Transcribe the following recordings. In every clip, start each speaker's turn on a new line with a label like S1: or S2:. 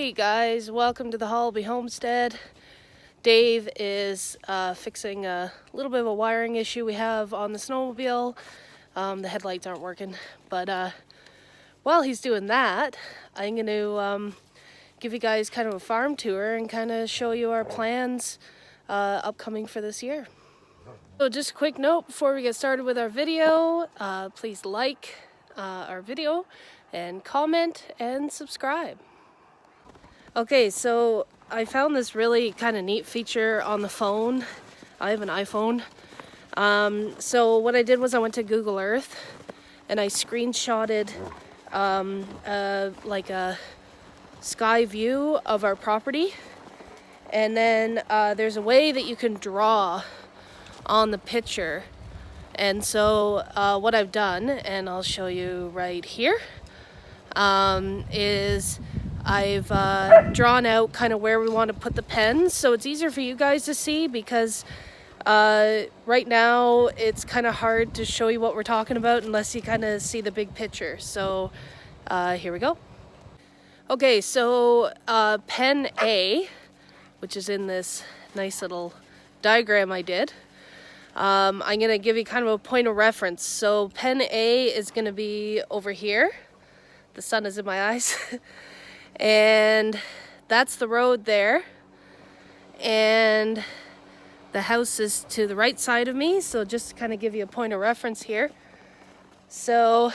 S1: Hey guys, welcome to the Hollabbey Homestead. Dave is fixing a little bit of a wiring issue we have on the snowmobile. The headlights aren't working, but while he's doing that, I'm going to give you guys kind of a farm tour and kind of show you our plans upcoming for this year. So just a quick note before we get started with our video, please like our video and comment and subscribe. Okay, so I found this really kind of neat feature on the phone. I have an iPhone. So what I did was I went to Google Earth and I screenshotted like a sky view of our property. And then there's a way that you can draw on the picture. And so what I've done, and I'll show you right here, is I've drawn out kind of where we want to put the pens, so it's easier for you guys to see because right now it's kind of hard to show you what we're talking about unless you kind of see the big picture. So here we go. Okay, so pen A, which is in this nice little diagram I did, I'm going to give you kind of a point of reference. So pen A is going to be over here. The sun is in my eyes. And that's the road there, and the house is to the right side of me, so just to kind of give you a point of reference here. So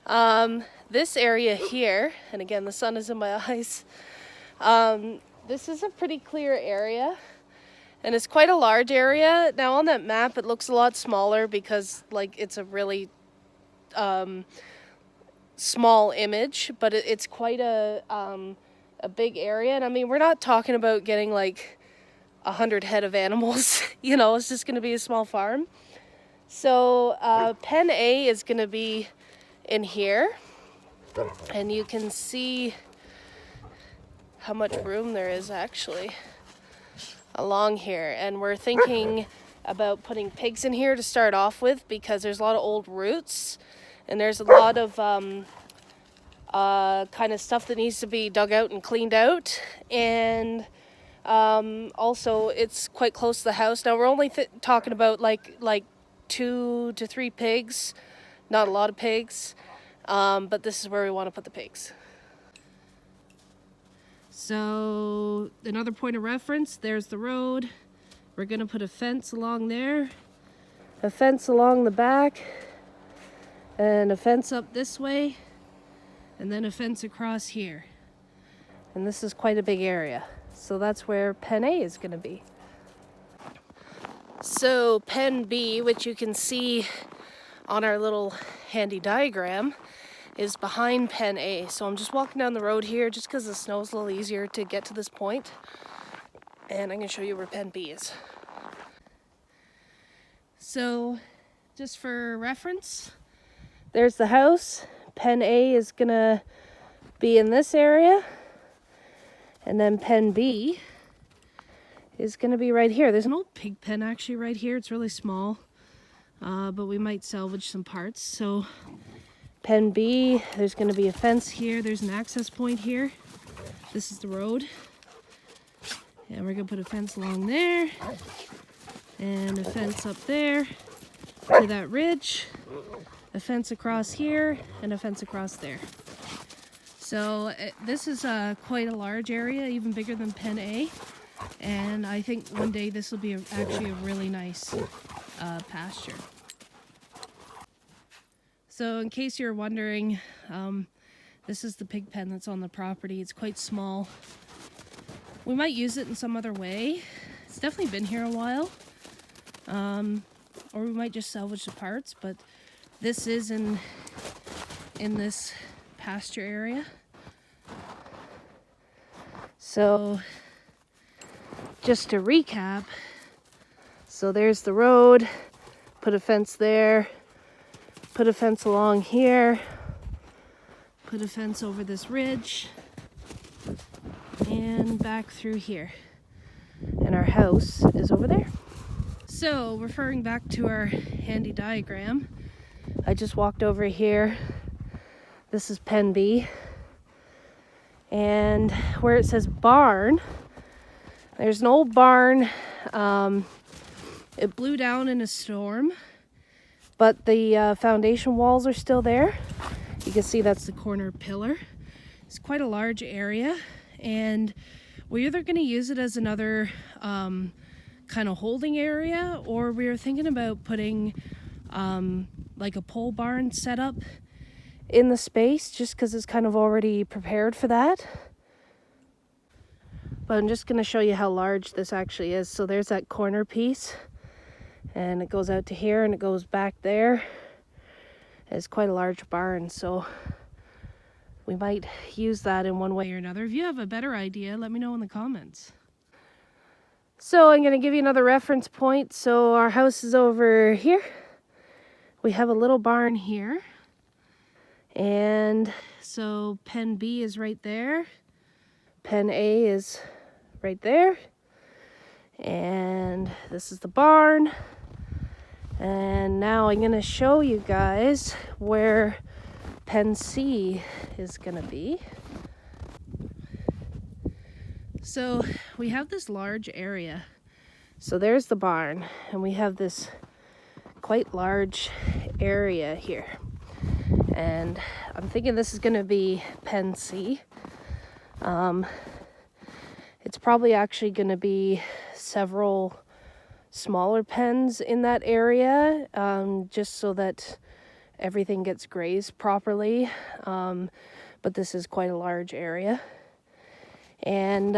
S1: this area here, and again the sun is in my eyes, this is a pretty clear area, and it's quite a large area. Now on that map it looks a lot smaller because like it's a really small image, but it's quite a big area. And I mean, we're not talking about getting like 100 head of animals, you know, it's just going to be a small farm. So pen A is going to be in here, and you can see how much room there is actually along here. And we're thinking about putting pigs in here to start off with because there's a lot of old roots. And there's a lot of kind of stuff that needs to be dug out and cleaned out. And also it's quite close to the house. Now we're only talking about like 2 to 3 pigs, not a lot of pigs. But this is where we want to put the pigs. So another point of reference, there's the road. We're going to put a fence along there, a fence along the back, and a fence up this way, and then a fence across here. And this is quite a big area. So that's where pen A is going to be. So pen B, which you can see on our little handy diagram, is behind pen A. So I'm just walking down the road here just because the snow is a little easier to get to this point. And I'm going to show you where pen B is. So just for reference, there's the house. Pen A is gonna be in this area, and then pen B is gonna be right here. There's an old pig pen actually right here. It's really small, but we might salvage some parts. So pen B, there's gonna be a fence here. There's an access point here. This is the road, and we're gonna put a fence along there, and a fence up there to that ridge. A fence across here, and a fence across there. So this is quite a large area, even bigger than pen A. And I think one day this will be actually a really nice pasture. So in case you're wondering, this is the pig pen that's on the property. It's quite small. We might use it in some other way. It's definitely been here a while. Or we might just salvage the parts, but this is in this pasture area. So just to recap, so there's the road, put a fence there, put a fence along here, put a fence over this ridge, and back through here. And our house is over there. So referring back to our handy diagram, I just walked over here. This is pen B. And where it says barn, there's an old barn. It blew down in a storm, but the foundation walls are still there. You can see that's the corner pillar. It's quite a large area, and we're either going to use it as another kind of holding area, or we were thinking about putting like a pole barn setup in the space, just because it's kind of already prepared for that. But I'm just going to show you how large this actually is. So there's that corner piece, and it goes out to here and it goes back there. It's quite a large barn, so we might use that in one way or another. If you have a better idea, let me know in the comments. So I'm going to give you another reference point. So our house is over here. We have a little barn here. And so pen B is right there. Pen A is right there. And this is the barn. And now I'm going to show you guys where pen C is going to be. So we have this large area. So there's the barn, and we have this quite large area here. And I'm thinking this is going to be pen C. It's probably actually going to be several smaller pens in that area, just so that everything gets grazed properly. But this is quite a large area. And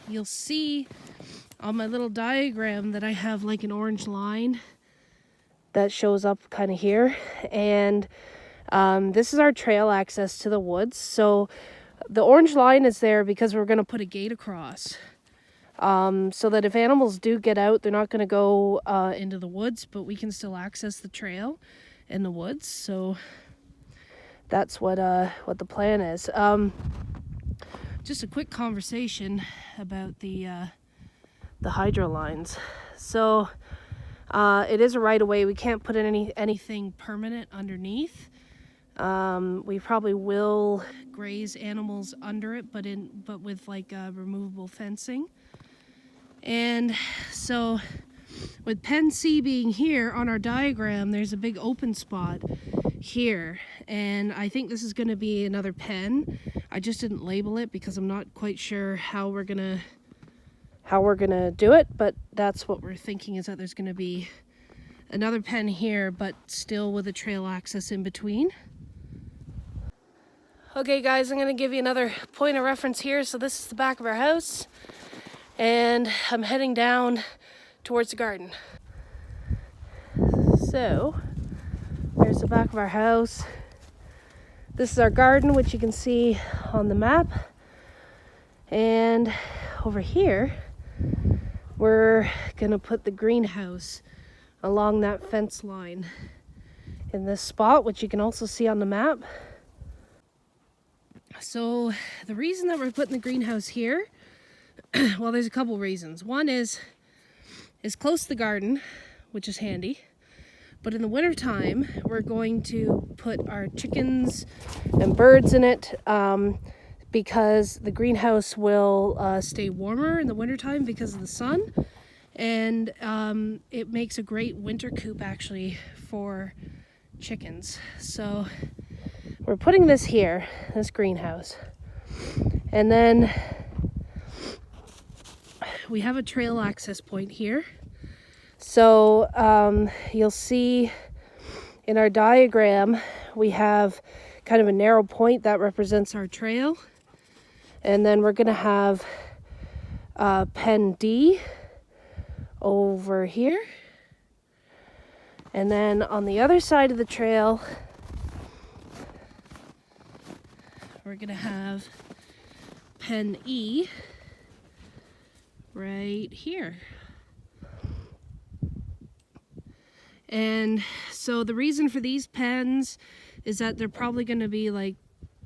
S1: you'll see on my little diagram that I have like an orange line that shows up kind of here. And this is our trail access to the woods. So the orange line is there because we're going to put a gate across. So that if animals do get out, they're not going to go into the woods, but we can still access the trail in the woods. So that's what the plan is. Just a quick conversation about the hydro lines. So it is a right of way. We can't put in anything permanent underneath. We probably will graze animals under it, but with like removable fencing. And so with pen C being here on our diagram, there's a big open spot here, and I think this is going to be another pen. I just didn't label it because I'm not quite sure how we're gonna do it, but that's what we're thinking, is that there's going to be another pen here, but still with a trail access in between. Okay guys, I'm going to give you another point of reference here. So this is the back of our house, and I'm heading down towards the garden. So there's the back of our house. This is our garden, which you can see on the map. And over here, we're gonna put the greenhouse along that fence line in this spot, which you can also see on the map. So the reason that we're putting the greenhouse here, well, there's a couple reasons. One is it's close to the garden, which is handy. But in the wintertime, we're going to put our chickens and birds in it because the greenhouse will stay warmer in the wintertime because of the sun. And it makes a great winter coop actually for chickens. So we're putting this here, this greenhouse. And then we have a trail access point here. So you'll see in our diagram, we have kind of a narrow point that represents our trail. And then we're going to have pen D over here. And then on the other side of the trail, we're going to have pen E right here. And so the reason for these pens is that they're probably going to be like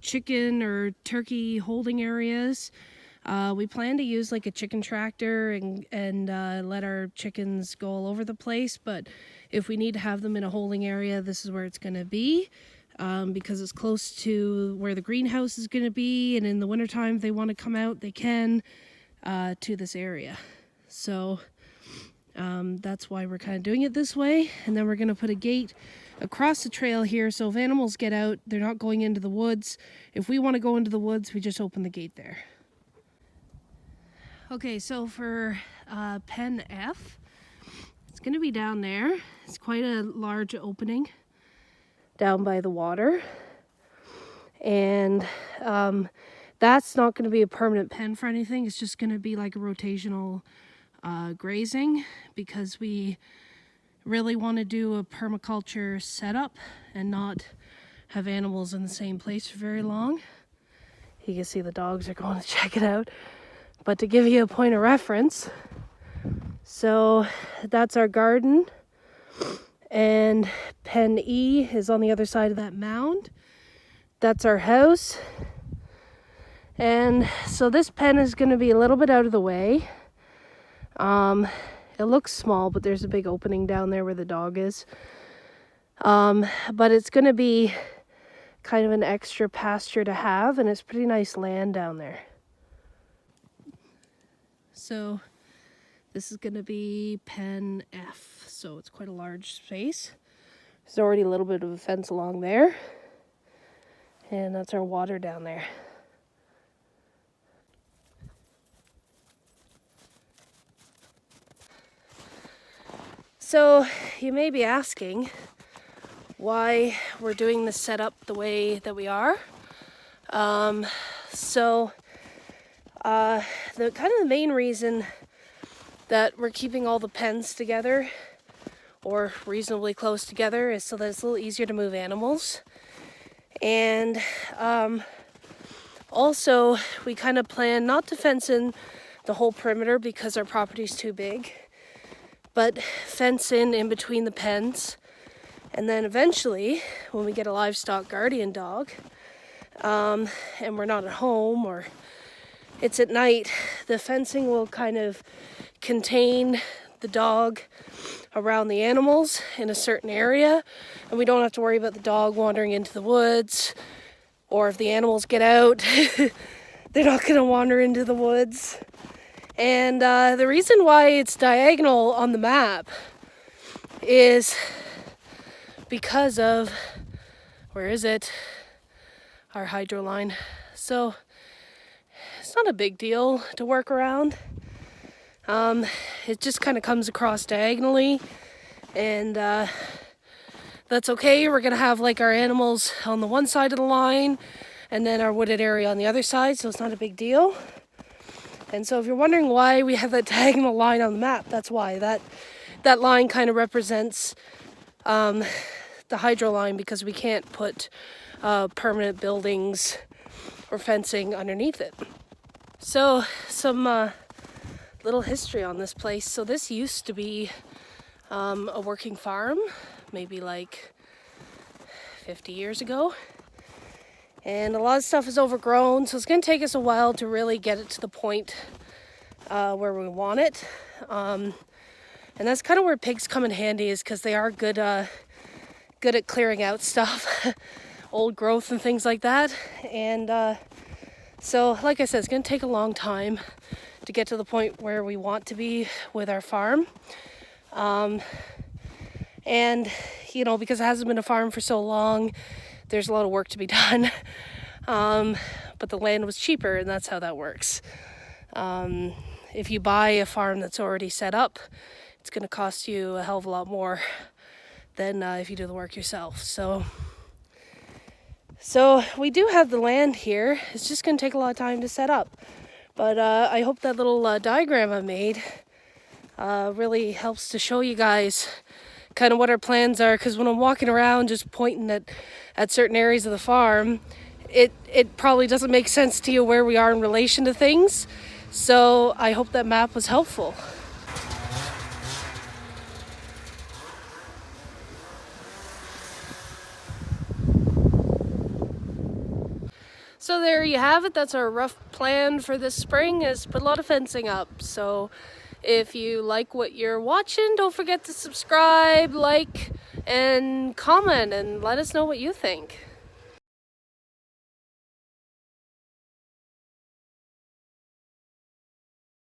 S1: chicken or turkey holding areas. We plan to use like a chicken tractor and let our chickens go all over the place. But if we need to have them in a holding area, this is where it's going to be. because it's close to where the greenhouse is going to be, and in the wintertime if they want to come out, they can to this area. So that's why we're kind of doing it this way. And then we're going to put a gate across the trail here, so if animals get out, they're not going into the woods. If we want to go into the woods, we just open the gate there. Okay, so for pen F, it's going to be down there. It's quite a large opening down by the water. And that's not going to be a permanent pen for anything. It's just going to be like a rotational grazing, because we really want to do a permaculture setup and not have animals in the same place for very long. You can see the dogs are going to check it out. But to give you a point of reference, so that's our garden, and pen E is on the other side of that mound. That's our house. And so this pen is going to be a little bit out of the way. It looks small, but there's a big opening down there where the dog is. But it's going to be kind of an extra pasture to have, and it's pretty nice land down there. So this is going to be pen F, so it's quite a large space. There's already a little bit of a fence along there, and that's our water down there. So you may be asking why we're doing this setup the way that we are. The main reason that we're keeping all the pens together, or reasonably close together, is so that it's a little easier to move animals. And also we kind of plan not to fence in the whole perimeter because our property's too big, but fence in between the pens. And then eventually, when we get a livestock guardian dog, and we're not at home or it's at night, the fencing will kind of contain the dog around the animals in a certain area, and we don't have to worry about the dog wandering into the woods, or if the animals get out, they're not going to wander into the woods. And the reason why it's diagonal on the map is because of, where is it? Our hydro line. So it's not a big deal to work around. It just kind of comes across diagonally, and that's okay. We're gonna have like our animals on the one side of the line and then our wooded area on the other side, so it's not a big deal. And so if you're wondering why we have that diagonal line on the map, that's why. That line kind of represents the hydro line, because we can't put permanent buildings or fencing underneath it. So some little history on this place. So this used to be a working farm, maybe like 50 years ago. And a lot of stuff is overgrown, so it's going to take us a while to really get it to the point where we want it. And that's kind of where pigs come in handy, is because they are good at clearing out stuff, old growth and things like that. And so, like I said, it's going to take a long time to get to the point where we want to be with our farm. And, you know, because it hasn't been a farm for so long, there's a lot of work to be done. But the land was cheaper, and that's how that works. If you buy a farm that's already set up, it's going to cost you a hell of a lot more than if you do the work yourself. So we do have the land here. It's just going to take a lot of time to set up. But I hope that little diagram I made really helps to show you guys kind of what our plans are, because when I'm walking around just pointing at certain areas of the farm, it probably doesn't make sense to you where we are in relation to things. So I hope that map was helpful. So there you have it. That's our rough plan for this spring, is put a lot of fencing up. So if you like what you're watching, don't forget to subscribe, like, and comment and let us know what you think.